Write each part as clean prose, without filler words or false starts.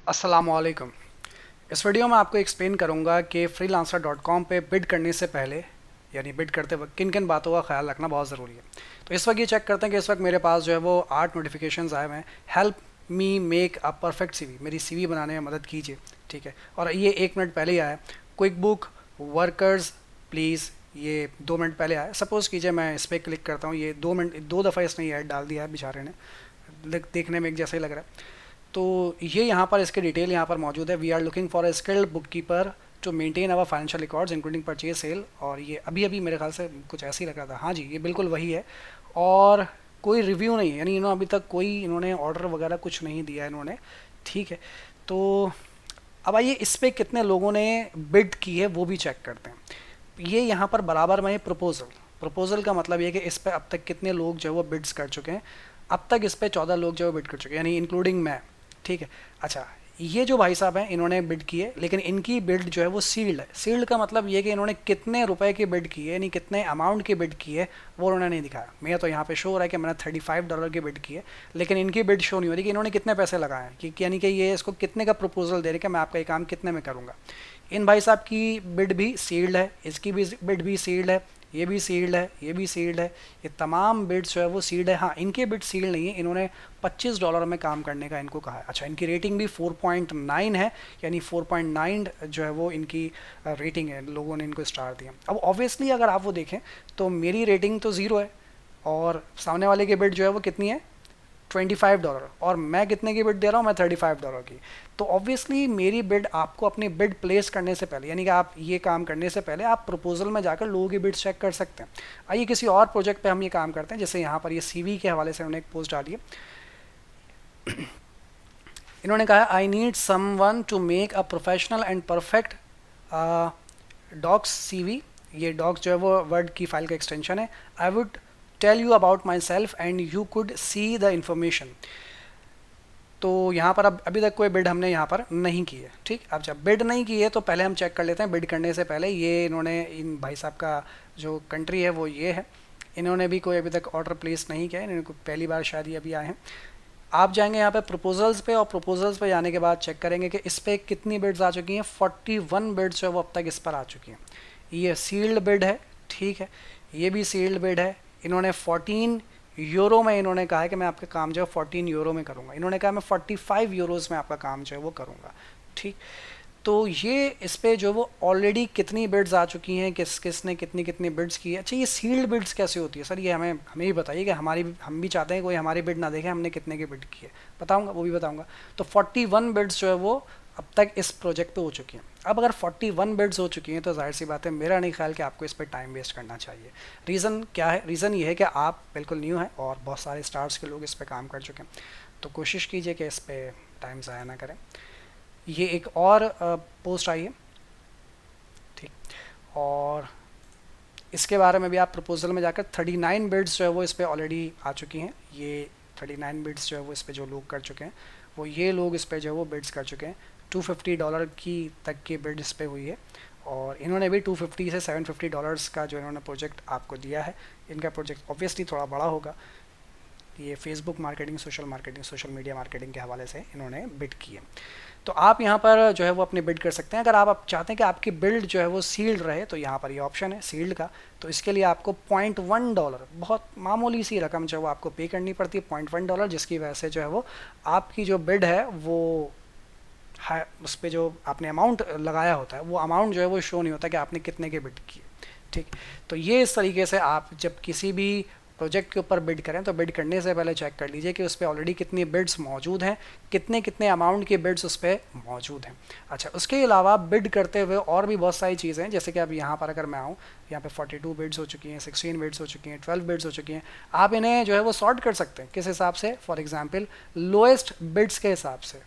अस्सलामुअलैकुम। इस वीडियो में आपको एक्सप्लेन करूंगा कि freelancer.com पे बिड करने से पहले यानी बिड करते वक्त किन किन बातों का ख्याल रखना बहुत ज़रूरी है। तो इस वक्त ये चेक करते हैं कि इस वक्त मेरे पास जो है वो 8 नोटिफिकेशंस आए हुए हैं। Help me make a perfect CV, मेरी सीवी बनाने में मदद कीजिए। ठीक है, और ये 1 मिनट पहले ही आया है। क्विक बुक वर्कर्स प्लीज़, ये 2 मिनट पहले आया। सपोज़ कीजिए मैं इस पर क्लिक करता हूँ, ये 2 मिनट 2 दफ़ा इसने ये ऐड डाल दिया है बेचारे ने। देखने में एक जैसा ही लग रहा है। तो ये यहाँ पर इसके डिटेल यहाँ पर मौजूद है। We are looking for a skilled book keeper to maintain our financial records including purchase sale. और ये अभी अभी मेरे ख्याल से कुछ ऐसे ही लग रहा था। हाँ जी, ये बिल्कुल वही है। और कोई रिव्यू नहीं है, यानी इन्होंने अभी तक कोई इन्होंने ऑर्डर वगैरह कुछ नहीं दिया इन्होंने। ठीक है, तो अब आइए इस पे कितने लोगों ने बिड की है वो भी चेक करते हैं। ये यहाँ पर बराबर में प्रपोजल, प्रपोजल का मतलब ये है कि इस पे अब तक कितने लोग जो है वो बिड्स कर चुके हैं। अब तक इस पे 14 लोग जो है बिड कर चुके हैं, यानी इंक्लूडिंग मैं। ठीक है, अच्छा, ये जो भाई साहब हैं इन्होंने बिड की है, लेकिन इनकी बिड जो है वो सील्ड है। सील्ड का मतलब ये कि इन्होंने कितने रुपए की बिड की है, यानी कितने अमाउंट की बिड की है, वो उन्होंने नहीं दिखाया। मैं तो यहाँ पे शो हो रहा है कि मैंने $35 की बिड की है, लेकिन इनकी बिड शो नहीं हो रही कि इन्होंने कितने पैसे लगाए हैं, कि यानी कि ये इसको कितने का प्रपोजल दे रहे हैं कि मैं आपका ये काम कितने में करूँगा। इन भाई साहब की बिड भी सील्ड है, इसकी भी बिड भी सील्ड है, ये भी सील्ड है, ये भी सील्ड है। ये तमाम बिड्स जो है वो सील्ड है। हाँ, इनके बिड सील्ड नहीं है, इन्होंने $25 में काम करने का इनको कहा है। अच्छा, इनकी रेटिंग भी 4.9 है, यानी 4.9 जो है वो इनकी रेटिंग है, लोगों ने इनको स्टार दिया। अब ऑब्वियसली अगर आप वो देखें तो मेरी रेटिंग तो ज़ीरो है, और सामने वाले की बिड जो है वो कितनी है, $25, और मैं कितने की बिड दे रहा हूँ, मैं $35 की। तो ऑब्वियसली मेरी बिड, आपको अपनी बिड प्लेस करने से पहले, यानी कि आप ये काम करने से पहले आप प्रपोजल में जाकर लोगों की बिड चेक कर सकते हैं। आइए किसी और प्रोजेक्ट पे हम ये काम करते हैं। जैसे यहाँ पर ये सीवी के हवाले से उन्होंने एक पोस्ट डाली है। इन्होंने कहा I need someone to make a professional and perfect docs CV. ये डॉक्स जो है वो वर्ड की फाइल का एक्सटेंशन है। I would tell you about myself and you could see the information. तो यहाँ पर अब अभी तक कोई बिड हमने यहाँ पर नहीं की है। ठीक, अब जब बिड नहीं की है तो पहले हम चेक कर लेते हैं बिड करने से पहले। ये इन्होंने, इन भाई साहब का जो कंट्री है वो ये है। इन्होंने भी कोई अभी तक ऑर्डर प्लेस नहीं किया है, इन्होंने पहली बार शायद ये अभी आए हैं। आप जाएंगे यहाँ पे प्रपोजल्स पे, और प्रपोजल्स पे जाने के बाद चेक करेंगे कि इस पर कितनी बिड्स आ चुकी हैं। 41 बिड्स जो है वो अब तक इस पर आ चुकी हैं। ये सील्ड बिड है। ठीक है, ये भी सील्ड बिड है। इन्होंने 14 यूरो में इन्होंने कहा है कि मैं आपका काम जो है 14 यूरो में करूँगा। इन्होंने कहा मैं 45 यूरोज़ में आपका काम जो है वो करूँगा। ठीक, तो ये इस पे जो वो ऑलरेडी कितनी बिड्स आ चुकी हैं, किस किस ने कितनी कितनी बिड्स की है। अच्छा, ये सील्ड बिड्स कैसे होती है सर, ये हमें हमें भी बताइए कि हम भी चाहते हैं कोई हमारी बिड ना देखे हमने कितने की बिड की है। बताऊंगा, वो भी बताऊंगा। तो 41 बिड्स जो है वो अब तक इस प्रोजेक्ट पे हो चुकी हैं। अब अगर 41 बिड्स हो चुकी हैं तो जाहिर सी बात है, मेरा नहीं ख्याल कि आपको इस पर टाइम वेस्ट करना चाहिए। रीज़न क्या है? रीज़न ये है कि आप बिल्कुल न्यू हैं और बहुत सारे स्टार्स के लोग इस पर काम कर चुके हैं। तो कोशिश कीजिए कि इस पर टाइम ज़ाया ना करें। ये एक और पोस्ट आई है। ठीक, और इसके बारे में भी आप प्रपोजल में जाकर 39 बिड्स जो है वो इस पर ऑलरेडी आ चुकी हैं। ये 39 बिड्स जो है वो इस पर जो लोग कर चुके हैं, वो ये लोग इस पर जो है वो बिड्स कर चुके हैं। $250 की तक की बिड इस पर हुई है, और इन्होंने भी 250 से $750 का जो इन्होंने प्रोजेक्ट आपको दिया है। इनका प्रोजेक्ट ऑब्वियसली थोड़ा बड़ा होगा। ये Facebook marketing, social media marketing के हवाले से इन्होंने बिड की है। तो आप यहाँ पर जो है वो अपनी बिड कर सकते हैं। अगर आप चाहते हैं कि आपकी बिल्ड जो है वो सील्ड रहे तो यहाँ पर ये ऑप्शन है सील्ड का। तो इसके लिए आपको $0.1, बहुत मामूली सी रकम जो है वो आपको पे करनी पड़ती है, $0.1, जिसकी वजह से जो है वो आपकी जो बिड है वो है, उस पर जो आपने अमाउंट लगाया होता है वो अमाउंट जो है वो शो नहीं होता कि आपने कितने की बिड की है। ठीक, तो ये इस तरीके से आप जब किसी भी प्रोजेक्ट के ऊपर बिड करें तो बिड करने से पहले चेक कर लीजिए कि उस पर ऑलरेडी कितनी बिड्स मौजूद हैं, कितने कितने अमाउंट की बिड्स उस पर मौजूद हैं। अच्छा, उसके अलावा बिड करते हुए और भी बहुत सारी चीज़ें हैं, जैसे कि अब यहाँ पर अगर मैं आऊँ, यहाँ पे 42 बिड्स हो चुकी हैं, 16 बिड्स हो चुकी हैं, 12 बिड्स हो चुकी हैं। आप इन्हें जो है वो सॉर्ट कर सकते हैं किस हिसाब से? फॉर एग्जाम्पल लोएस्ट बिड्स के हिसाब से,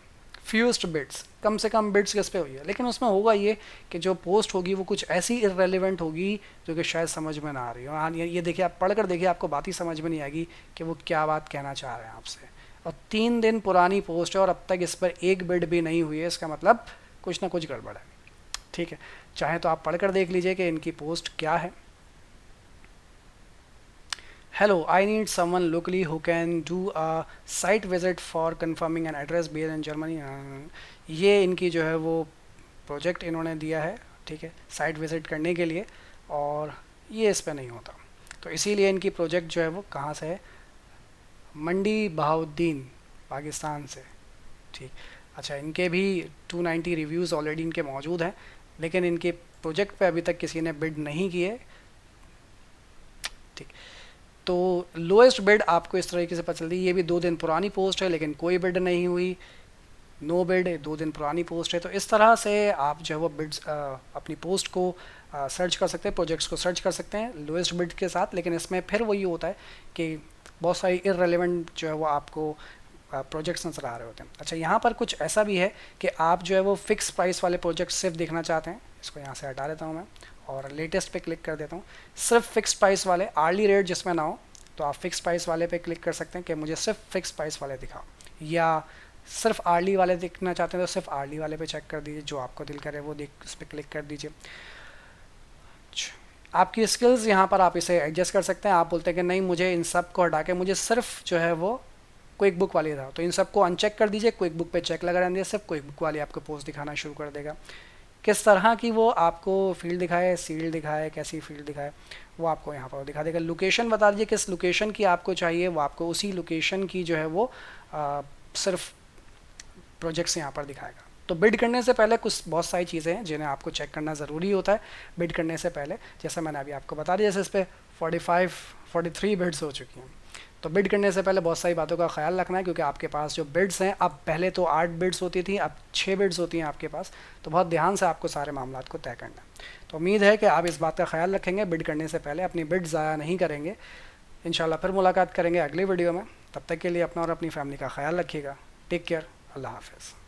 फ्यूस्ट बिड्स, कम से कम बिड्स किस पे हुई है। लेकिन उसमें होगा ये कि जो पोस्ट होगी वो कुछ ऐसी इररेलेवेंट होगी जो कि शायद समझ में ना आ रही हो। हाँ, ये देखिए, आप पढ़कर देखिए, आपको बात ही समझ में नहीं आएगी कि वो क्या बात कहना चाह रहे हैं आपसे। और 3 दिन पुरानी पोस्ट है और अब तक इस पर एक बिड भी नहीं हुई है, इसका मतलब कुछ ना कुछ गड़बड़ है। ठीक है, चाहे तो आप पढ़कर देख लीजिए कि इनकी पोस्ट क्या है। Hello, I need someone locally who can do a site visit for confirming an address based in Germany. ये इनकी जो है वो प्रोजेक्ट इन्होंने दिया है, ठीक है, साइट विजिट करने के लिए, और ये इस पे नहीं होता। तो इसीलिए इनकी प्रोजेक्ट जो है वो कहाँ से है, मंडी बहाउद्दीन, पाकिस्तान से। ठीक। अच्छा, इनके भी 290 रिव्यूज़ ऑलरेडी इनके मौजूद हैं, लेकिन इनके प्रोजेक्ट पे अभी तक किसी ने बिड नहीं किए। ठीक। तो लोएस्ट बिड आपको इस तरीके से पता चलती है। ये भी 2 दिन पुरानी पोस्ट है, लेकिन कोई बिड नहीं हुई, नो बिड, 2 दिन पुरानी पोस्ट है। तो इस तरह से आप जो है वो बिड्स अपनी पोस्ट को सर्च कर सकते हैं, प्रोजेक्ट्स को सर्च कर सकते हैं लोएस्ट बिड के साथ। लेकिन इसमें फिर वही होता है कि बहुत सारी इररेलेवेंट जो है वो आपको प्रोजेक्ट्स नज़र आ रहे होते हैं। अच्छा, यहाँ पर कुछ ऐसा भी है कि आप जो है वो फिक्स प्राइस वाले प्रोजेक्ट सिर्फ देखना चाहते हैं, इसको यहाँ से हटा देता हूँ मैं और लेटेस्ट पे क्लिक कर देता हूँ। सिर्फ फिक्स प्राइस वाले, आर्ली रेट जिसमें ना हो, तो आप फिक्स प्राइस वाले पे क्लिक कर सकते हैं कि मुझे सिर्फ फिक्स प्राइस वाले दिखाओ, या सिर्फ आर्ली वाले देखना चाहते हैं तो सिर्फ आर्ली वाले पे चेक कर दीजिए, जो आपको दिल करे वो देख उस पर क्लिक कर दीजिए। आपकी स्किल्स यहाँ पर आप इसे एडजस्ट कर सकते हैं। आप बोलते हैं कि नहीं, मुझे इन सब को हटा के मुझे सिर्फ जो है वो क्विक बुक वाली था, तो इन सबको अनचेक कर दीजिए, क्विक बुक पे चेक लगा रहने दीजिए, सिर्फ क्विक बुक वाली आपको पोस्ट दिखाना शुरू कर देगा। किस तरह की वो आपको फील्ड दिखाए, सील्ड दिखाए, कैसी फील्ड दिखाए, वो आपको यहाँ पर दिखा देगा। लोकेशन बता दीजिए किस लोकेशन की आपको चाहिए, वो आपको उसी लोकेशन की जो है वो सिर्फ प्रोजेक्ट्स यहाँ पर दिखाएगा। तो बिड करने से पहले कुछ बहुत सारी चीज़ें हैं जिन्हें आपको चेक करना ज़रूरी होता है बिड करने से पहले। जैसा मैंने अभी आपको बता दिया, जैसे इस पर 43 बिड्स हो चुकी हैं। तो बिड करने से पहले बहुत सारी बातों का ख्याल रखना है, क्योंकि आपके पास जो बिड्स हैं, अब पहले तो 8 बिड्स होती थी, अब 6 बिड्स होती हैं आपके पास। तो बहुत ध्यान से आपको सारे मामला को तय करना है। तो उम्मीद है कि आप इस बात का ख्याल रखेंगे, बिड करने से पहले अपनी बिड ज़ाया नहीं करेंगे। इंशाल्लाह फिर मुलाकात करेंगे अगली वीडियो में। तब तक के लिए अपना और अपनी फैमिली का ख्याल रखिएगा। Take care. अल्लाह हाफ़िज़।